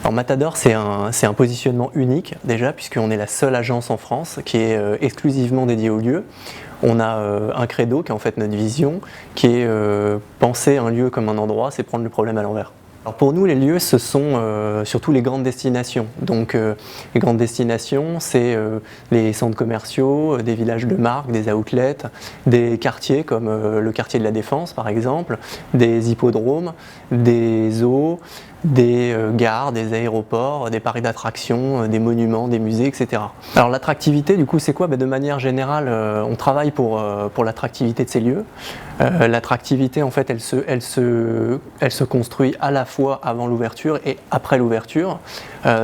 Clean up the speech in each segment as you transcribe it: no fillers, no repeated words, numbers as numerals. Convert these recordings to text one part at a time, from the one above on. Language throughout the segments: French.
Alors Matador, c'est un positionnement unique déjà, puisqu'on est la seule agence en France qui est exclusivement dédiée au lieu. On a un credo qui est en fait notre vision, qui est penser un lieu comme un endroit, c'est prendre le problème à l'envers. Alors pour nous, les lieux, ce sont surtout les grandes destinations. Donc les grandes destinations, c'est les centres commerciaux, des villages de marque, des outlets, des quartiers comme le quartier de la Défense par exemple, des hippodromes, des zoos, des gares, des aéroports, des parcs d'attractions, des monuments, des musées, etc. Alors l'attractivité, du coup, c'est quoi? De manière générale, on travaille pour l'attractivité de ces lieux. L'attractivité, en fait, elle se construit à la fois avant l'ouverture et après l'ouverture.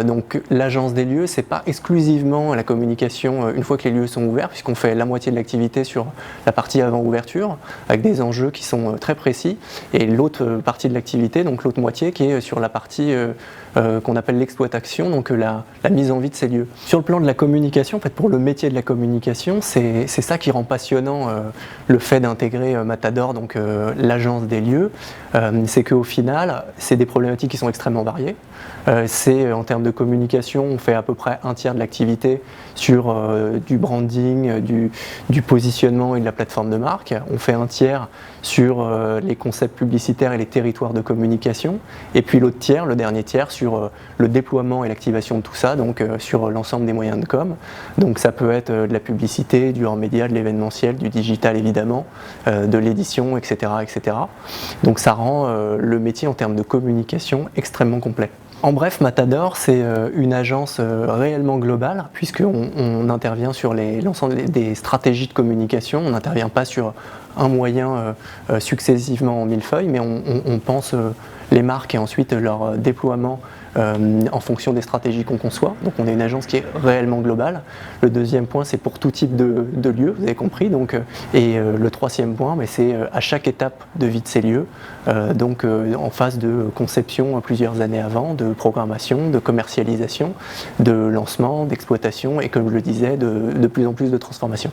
Donc l'agence des lieux, c'est pas exclusivement la communication une fois que les lieux sont ouverts, puisqu'on fait la moitié de l'activité sur la partie avant ouverture, avec des enjeux qui sont très précis, et l'autre partie de l'activité, donc l'autre moitié, qui est sur la partie qu'on appelle l'exploitation, donc la mise en vie de ces lieux. Sur le plan de la communication, en fait, pour le métier de la communication, c'est ça qui rend passionnant le fait d'intégrer Matador, donc l'agence des lieux, c'est qu'au final, c'est des problématiques qui sont extrêmement variées. C'est en termes de communication, on fait à peu près un tiers de l'activité sur du branding, du positionnement et de la plateforme de marque. On fait un tiers sur les concepts publicitaires et les territoires de communication. Et puis l'autre tiers, le dernier tiers, sur le déploiement et l'activation de tout ça, donc sur l'ensemble des moyens de com. Donc ça peut être de la publicité, du hors-média, de l'événementiel, du digital évidemment, de l'édition, etc., etc. Donc ça rend le métier en termes de communication extrêmement complet. En bref, Matador, c'est une agence réellement globale, puisqu'on intervient sur l'ensemble des stratégies de communication. On n'intervient pas sur un moyen successivement en millefeuille, mais on pense les marques et ensuite leur déploiement en fonction des stratégies qu'on conçoit. Donc on est une agence qui est réellement globale. Le deuxième point, c'est pour tout type de lieux, vous avez compris. Donc, et le troisième point, c'est à chaque étape de vie de ces lieux, en phase de conception plusieurs années avant, de programmation, de commercialisation, de lancement, d'exploitation et comme je le disais, de plus en plus de transformation.